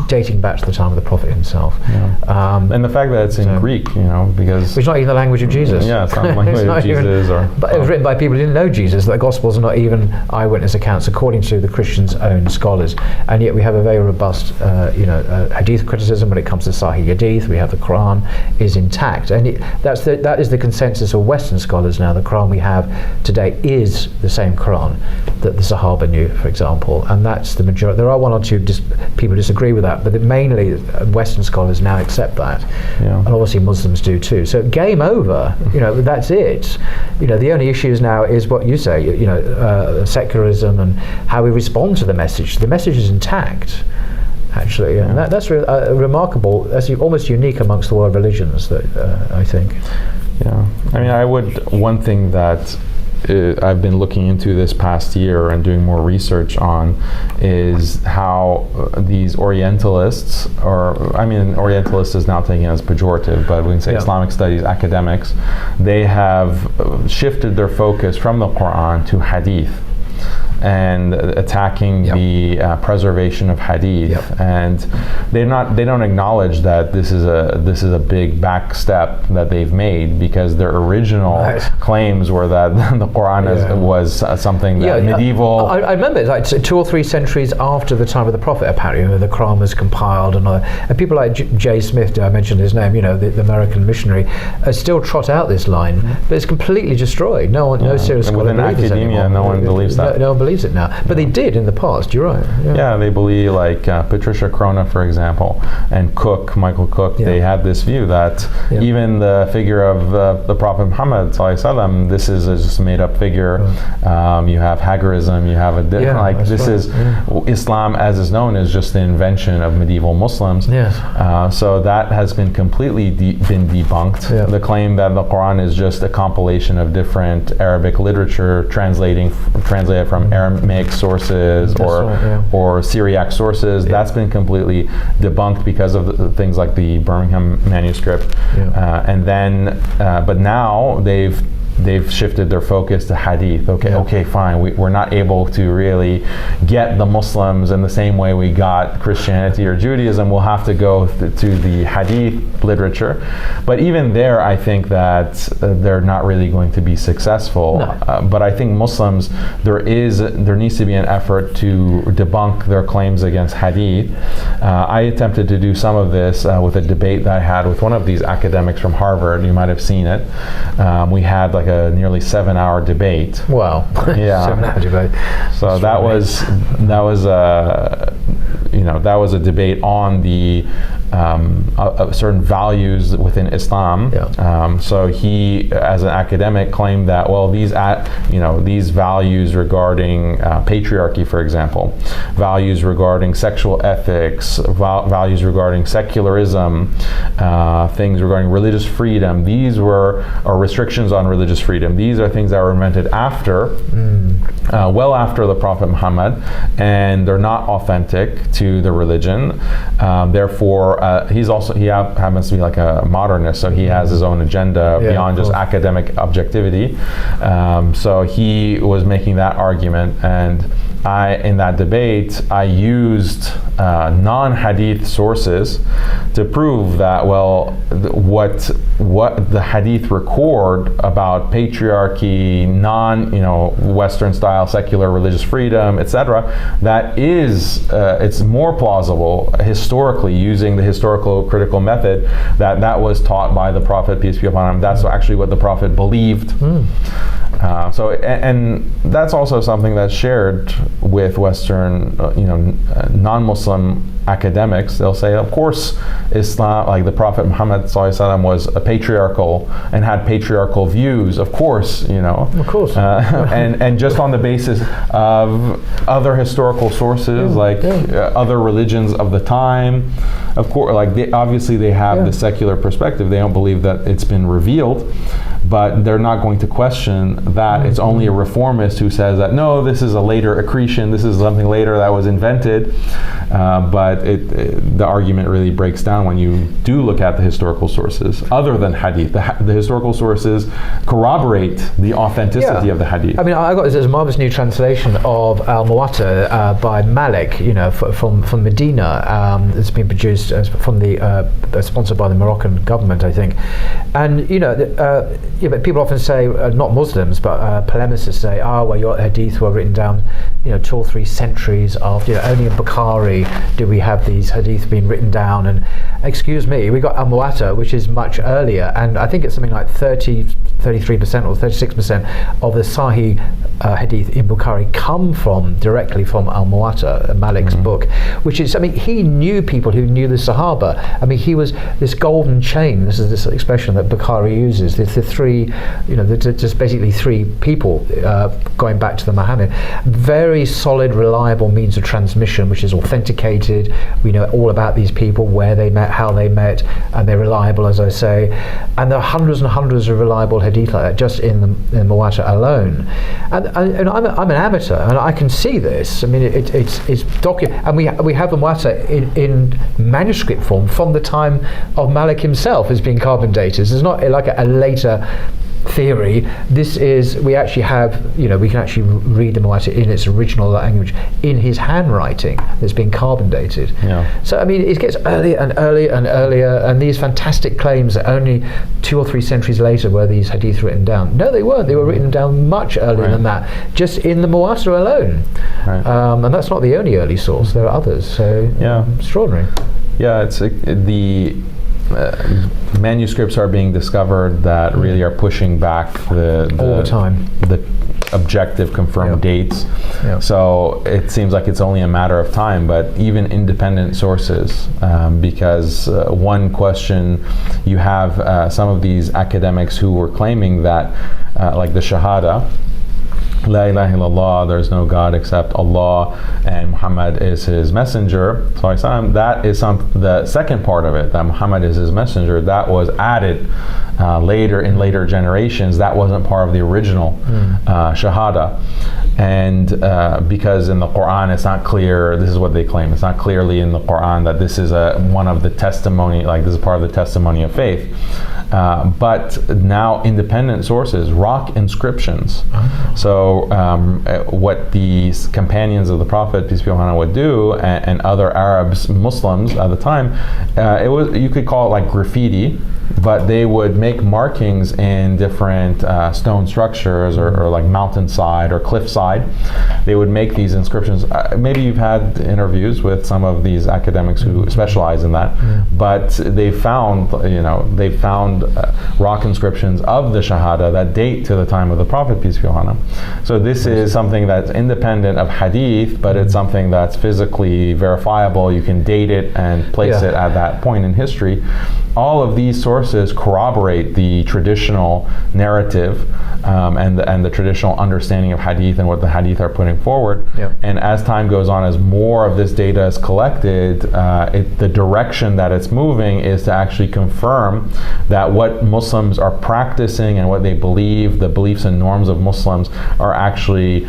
dating back to the time of the Prophet himself. And the fact that it's in Greek, because it's not even the language of Jesus. Yeah, it's not the language of Jesus. But it was written by people who didn't know Jesus. The Gospels are not even eyewitness accounts, according to the Christians' own scholars. And yet we have a very robust, hadith criticism when it comes to Sahih Hadith. We have the Quran is intact, and that is the consensus of Western scholars now. The Quran we have today is the same Quran that the Sahaba knew, for example, and that's the majority. There are one or two people disagree with that, but mainly Western scholars now accept that, and obviously Muslims do too. So game over. That's it. The only issues now is what you say. Secularism and how we respond to the message. The message is intact. actually, and that's remarkable. That's almost unique amongst the world religions, that I think. Yeah, I mean, one thing that I've been looking into this past year and doing more research on is how these Orientalists, Orientalist is now taken as pejorative, but we can say Islamic studies academics, they have shifted their focus from the Quran to Hadith, and attacking the preservation of Hadith, and they don't acknowledge that this is a big back step that they've made, because their original claims were that the Quran was something that medieval. I remember it's like 2 or 3 centuries after the time of the Prophet, apparently, the Quran was compiled, and people like J. Smith, I mentioned his name, the American missionary, still trot out this line, but it's completely destroyed. No serious scholar believes it anymore. Academia, no one believes that. No one believes it now, but they did in the past. You're right. They believe, like Patricia Crona, for example, and Michael Cook. They had this view that even the figure of the Prophet Muhammad ﷺ, this is just a made-up figure. You have Hagarism. You have Islam as is known is just the invention of medieval Muslims. So that has been completely been debunked. The claim that the Quran is just a compilation of different Arabic literature translated from Aramaic sources or Syriac sources, that's been completely debunked because of things like the Birmingham manuscript. But now they've shifted their focus to Hadith. Okay, fine. We're not able to really get the Muslims in the same way we got Christianity or Judaism. We'll have to go to the Hadith literature. But even there, I think that they're not really going to be successful. But I think Muslims, there needs to be an effort to debunk their claims against Hadith. I attempted to do some of this with a debate that I had with one of these academics from Harvard. You might have seen it. We had like a nearly 7-hour debate. Wow. 7-hour debate. So that was a debate on the certain values within Islam. So he, as an academic, claimed that these values regarding patriarchy, for example, values regarding sexual ethics, values regarding secularism, things regarding religious freedom, or restrictions on religious freedom. These are things that were invented well after the Prophet Muhammad, and they're not authentic to the religion. Therefore, he happens to be like a modernist, so he has his own agenda beyond just academic objectivity. So he was making that argument, and in that debate, I used non-hadith sources to prove that what the hadith record about patriarchy, Western style secular religious freedom, etc., that is it's more plausible historically, using the historical critical method, that was taught by the Prophet, peace be upon him. That's actually what the Prophet believed. And that's also something that's shared with Western, non-Muslim academics. They'll say, of course, Islam, like the Prophet Muhammad ﷺ, was a patriarchal and had patriarchal views. Of course, Of course. And just on the basis of other historical sources, other religions of the time. Of course, they have the secular perspective. They don't believe that it's been revealed, but they're not going to question that. It's only a reformist who says that, no, this is a later accretion, this is something later that was invented. But the argument really breaks down when you do look at the historical sources, other than Hadith. The historical sources corroborate the authenticity of the Hadith. I mean, I got this marvelous new translation of Al-Muwatta by Malik, from Medina. It's been produced sponsored by the Moroccan government, I think. And but people often say, not Muslims, but polemicists say, your hadith were written down 2 or 3 centuries after. Only in Bukhari do we have these hadith being written down. And excuse me, we got Al-Muwatta, which is much earlier, and I think it's something like 33% or 36% of the Sahih hadith in Bukhari come directly from Al-Muwatta, Malik's book, which is, he knew people who knew the Sahaba. He was this golden chain. This is this expression that that Bukhari uses. The three, just basically three people going back to the Muhammad. Very solid, reliable means of transmission, which is authenticated. We know all about these people, where they met, how they met, and they're reliable, as I say. And there are hundreds and hundreds of reliable hadith like that just in the Muwatta alone. And I'm an amateur, and I can see this. I mean, it's documented, and we have the Muwatta in manuscript form from the time of Malik himself as being carbon dated. It's not like a later theory. This is, we actually have, we can actually read the Muwatta in its original language in his handwriting that's been carbon dated. Yeah. So I mean, it gets earlier and earlier and earlier, and these fantastic claims that only 2 or 3 centuries later were these hadith written down. No, they weren't. They were written down much earlier than that, just in the Muwatta alone. Right. And that's not the only early source. There are others. So extraordinary. Yeah, it's the manuscripts are being discovered that really are pushing back all the time the objective confirmed dates. So it seems like it's only a matter of time, but even independent sources, because one question, you have some of these academics who were claiming that like the Shahada, La ilaha illallah, there's no God except Allah, and Muhammad is his messenger. That is the second part of it, that Muhammad is his messenger. That was added later in later generations. That wasn't part of the original Shahada. And because in the Quran it's not clear, this is what they claim, it's not clearly in the Quran that this is one of the testimony, like this is part of the testimony of faith. But now independent sources, rock inscriptions. So what these companions of the Prophet, peace be upon him, would do, and other Arabs, Muslims at the time, you could call it like graffiti, but they would make markings in different stone structures or like mountainside or cliffside. They would make these inscriptions. Maybe you've had interviews with some of these academics who specialize in that, but they found rock inscriptions of the Shahada that date to the time of the Prophet, peace be upon him. So this is something that's independent of hadith, but it's something that's physically verifiable. You can date it and place it at that point in history. All of these sources corroborate the traditional narrative and the traditional understanding of hadith and what the hadith are putting forward. And as time goes on, as more of this data is collected, the direction that it's moving is to actually confirm that what Muslims are practicing and what they believe, the beliefs and norms of Muslims, are actually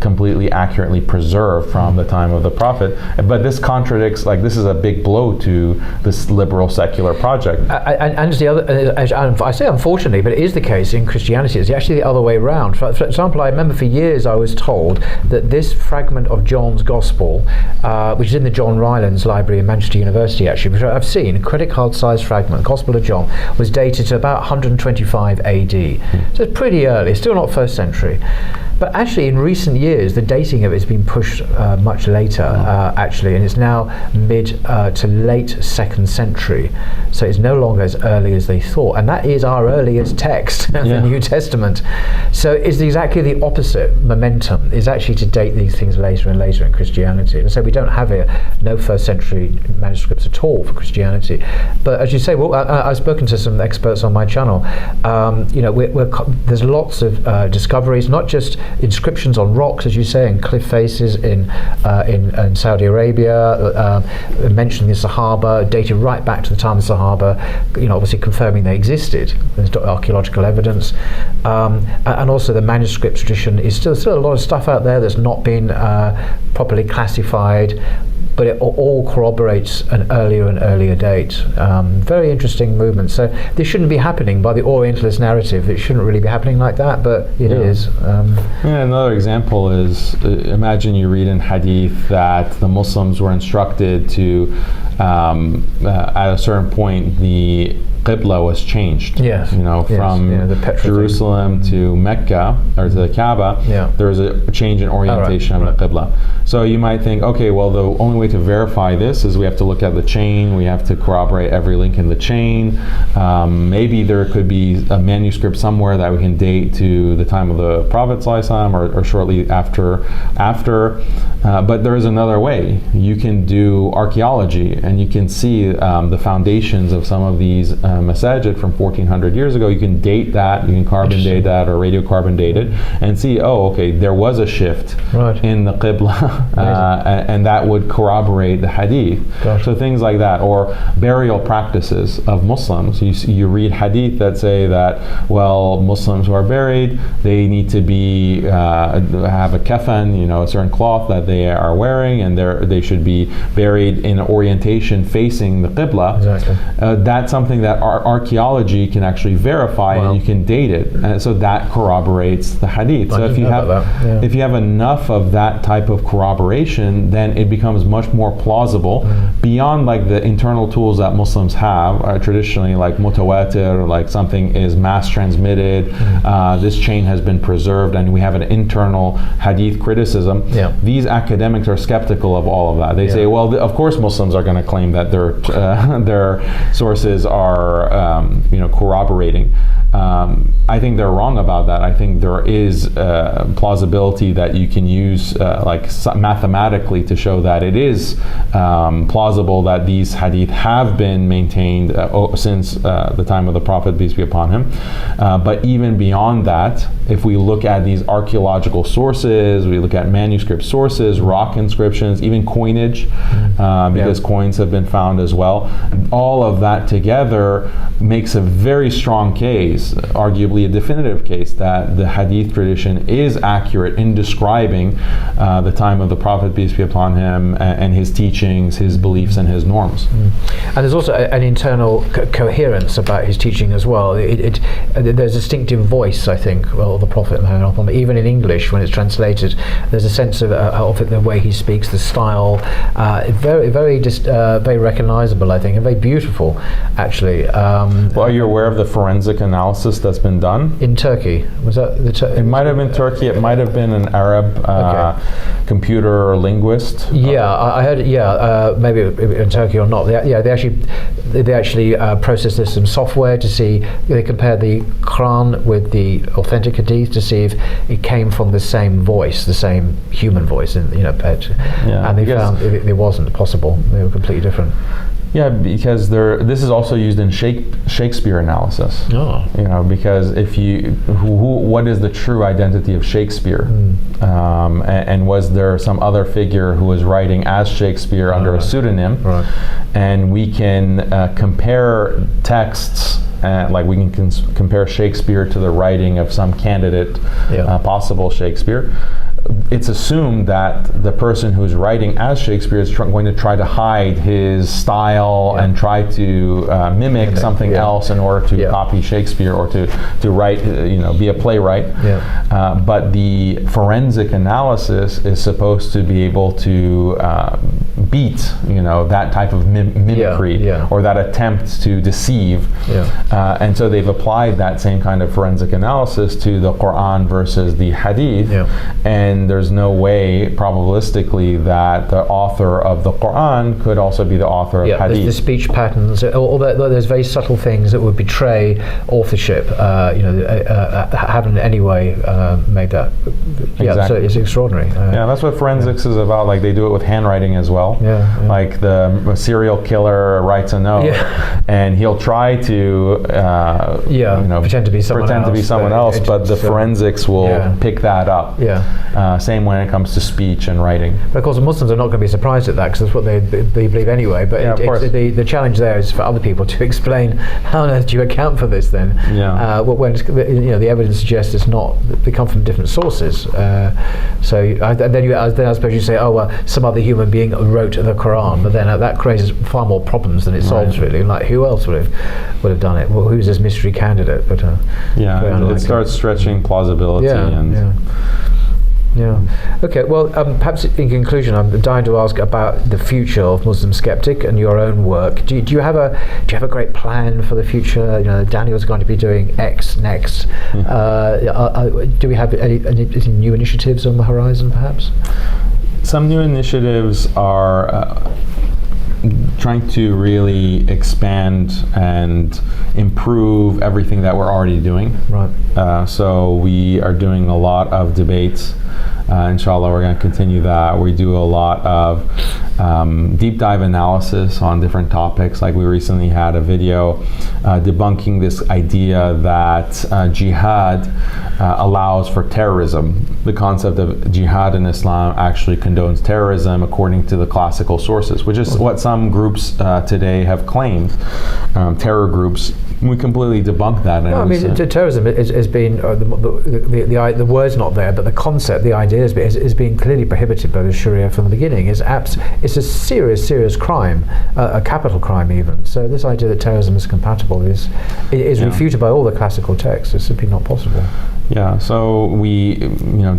completely accurately preserved from the time of the Prophet. But this contradicts, this is a big blow to this liberal secular project. And the other, I say unfortunately, but it is the case in Christianity. It's actually the other way around. For example, I remember for years I was told that this fragment of John's Gospel, which is in the John Rylands Library in Manchester University, actually, which I've seen, a credit card sized fragment, Gospel of John, was dated to about 125 AD. So it's pretty early, still not 1st century. But actually, in recent years, the dating of it has been pushed much later, actually, and it's now mid to late 2nd century. So it's no longer as early as they thought, and that is our earliest text, the New Testament. So it's exactly the opposite momentum, is actually to date these things later and later in Christianity. And so we don't have no 1st century manuscripts at all for Christianity. But as you say, I've spoken to some experts on my channel. There's lots of discoveries, not just inscriptions on rocks, as you say, and cliff faces in Saudi Arabia, mentioning the Sahaba, dated right back to the time of the Sahaba, obviously confirming they existed. There's archaeological evidence, and also the manuscript tradition is still a lot of stuff out there that's not been properly classified, but it all corroborates an earlier and earlier date. Very interesting movement. So this shouldn't be happening by the Orientalist narrative. It shouldn't really be happening like that, but it is. Another example is, imagine you read in hadith that the Muslims were instructed to, at a certain point, the Qibla was changed. From Jerusalem to Mecca, or to the Kaaba, there was a change in orientation of the Qibla. So you might think, okay, well, the only way to verify this is we have to look at the chain, we have to corroborate every link in the chain. Maybe there could be a manuscript somewhere that we can date to the time of the Prophet ﷺ or shortly after. But there is another way. You can do archaeology, and you can see the foundations of some of these masajid from 1400 years ago, you can date that, you can carbon date that or radiocarbon date it, and see, okay, there was a shift in the qibla, and that would corroborate the hadith. So things like that, or burial practices of Muslims. You read hadith that say that, well, Muslims who are buried, they need to be have a kafan, a certain cloth that they are wearing, and they should be buried in orientation facing the qibla. That's something that archaeology can actually verify, and you can date it, and so that corroborates the hadith. So if you have enough of that type of corroboration, then it becomes much more plausible beyond like the internal tools that Muslims have traditionally, like mutawatir, like something is mass transmitted, this chain has been preserved, and we have an internal hadith criticism. These academics are skeptical of all of that. They say, well, of course Muslims are going to claim that their sources are corroborating. I think they're wrong about that. I think there is plausibility that you can use mathematically to show that it is plausible that these hadith have been maintained since the time of the Prophet, peace be upon him. But even beyond that, if we look at these archaeological sources, we look at manuscript sources, rock inscriptions, even coinage, because coins have been found as well, all of that together makes a very strong case, arguably a definitive case, that the hadith tradition is accurate in describing the time of the Prophet, peace be upon him, and his teachings, his beliefs, and his norms. And there's also an internal coherence about his teaching as well. There's a distinctive voice, I think, of the Prophet, even in English when it's translated. There's a sense of it, the way he speaks, the style, very recognizable, I think, and very beautiful, actually. Well, are you aware of the forensic analysis that's been done? In Turkey? Was that the It might have been Turkey, it might have been an Arab computer or linguist. I heard it, maybe in Turkey or not. They actually processed this in software to see, they compared the Quran with the authentic hadith to see if it came from the same voice, the same human voice, and and they found it wasn't possible. They were completely different. Yeah, because this is also used in Shakespeare analysis. Because what is the true identity of Shakespeare? And was there some other figure who was writing as Shakespeare under a pseudonym? And we can compare texts. We can compare Shakespeare to the writing of some candidate, possible Shakespeare. It's assumed that the person who's writing as Shakespeare is going to try to hide his style and try to mimic something else in order to copy Shakespeare or to write, be a playwright. But the forensic analysis is supposed to be able to beat, that type of mimicry or that attempt to deceive. And so they've applied that same kind of forensic analysis to the Quran versus the Hadith. And there's no way, probabilistically, that the author of the Quran could also be the author of Hadith. The speech patterns, although there's very subtle things that would betray authorship, haven't in any way made that. So it's extraordinary. That's what forensics is about. Like, they do it with handwriting as well. Like the serial killer writes a note, and he'll try to pretend to be someone else, but the forensics will pick that up. Same when it comes to speech and writing. But of course, the Muslims are not going to be surprised at that, because that's what they believe anyway. But the challenge there is for other people to explain, how on earth do you account for this then? When the evidence suggests it's not. They come from different sources. Then I suppose you say, some other human being wrote the Quran, but then that creates far more problems than it solves, really. Like, who else would have done it? Well, who's this mystery candidate? But it starts stretching plausibility Okay. Well, perhaps in conclusion, I'm dying to ask about the future of Muslim Skeptic and your own work. Do you have a great plan for the future? Daniel's going to be doing X next. Do we have any new initiatives on the horizon, perhaps? Some new initiatives are trying to really expand and improve everything that we're already doing. Right. So we are doing a lot of debates. Inshallah, we're going to continue that. We do a lot of deep dive analysis on different topics. Like we recently had a video debunking this idea that jihad allows for terrorism. The concept of jihad in Islam actually condones terrorism according to the classical sources, which is what some groups today have claimed, terror groups. We completely debunk that. No, I mean, terrorism has been, the word's not there, but the concept, the idea is being clearly prohibited by the Sharia from the beginning. It's a serious crime, a capital crime even. So this idea that terrorism is compatible is refuted by all the classical texts. It's simply not possible. Yeah, so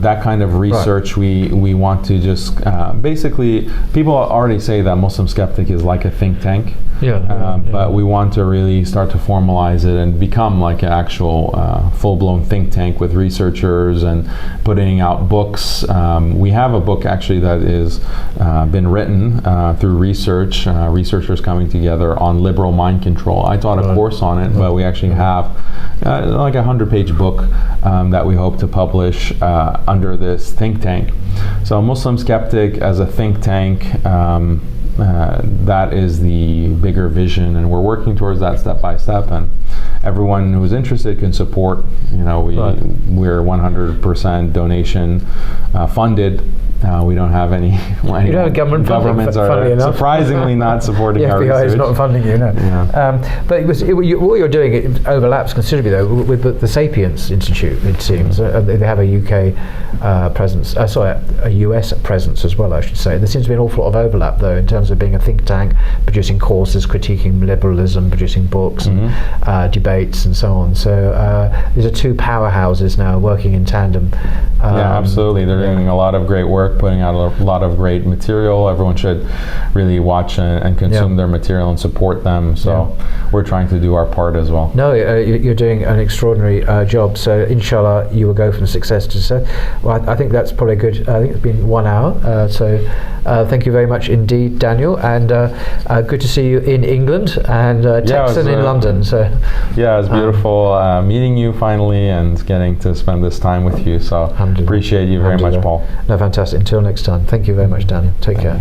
that kind of research, right. we want to just basically, people already say that Muslim Skeptic is like a think tank. But we want to really start to formalize it and become like an actual full-blown think tank with researchers and putting out books. We have a book actually that is been written through research, researchers coming together on liberal mind control. I taught a course on it, but we actually have like a 100-page book that we hope to publish under this think tank. So Muslim Skeptic as a think tank, that is the bigger vision, and we're working towards that step by step, and everyone who's interested can support. We're 100% donation funded. We don't have any governments are surprisingly not supporting our research. The FBI is not funding you, no. Yeah. But what you're doing, it overlaps considerably though with the Sapiens Institute, it seems. They have a UK presence, a US presence as well, I should say. There seems to be an awful lot of overlap though in terms of being a think tank, producing courses, critiquing liberalism, producing books and debates and so on. So these are two powerhouses now working in tandem. Yeah, absolutely. They're doing a lot of great work, putting out a lot of great material. Everyone should really watch and consume their material and support them. So we're trying to do our part as well. No, you're doing an extraordinary job. So inshallah, you will go from success to success. Well, I think that's probably good. I think it's been 1 hour. So thank you very much indeed, Daniel. And good to see you in England and Texan in London. So yeah, it's beautiful meeting you finally and getting to spend this time with you. So appreciate you very much, Paul. No, fantastic. Until next time. Thank you very much, Daniel. Take care.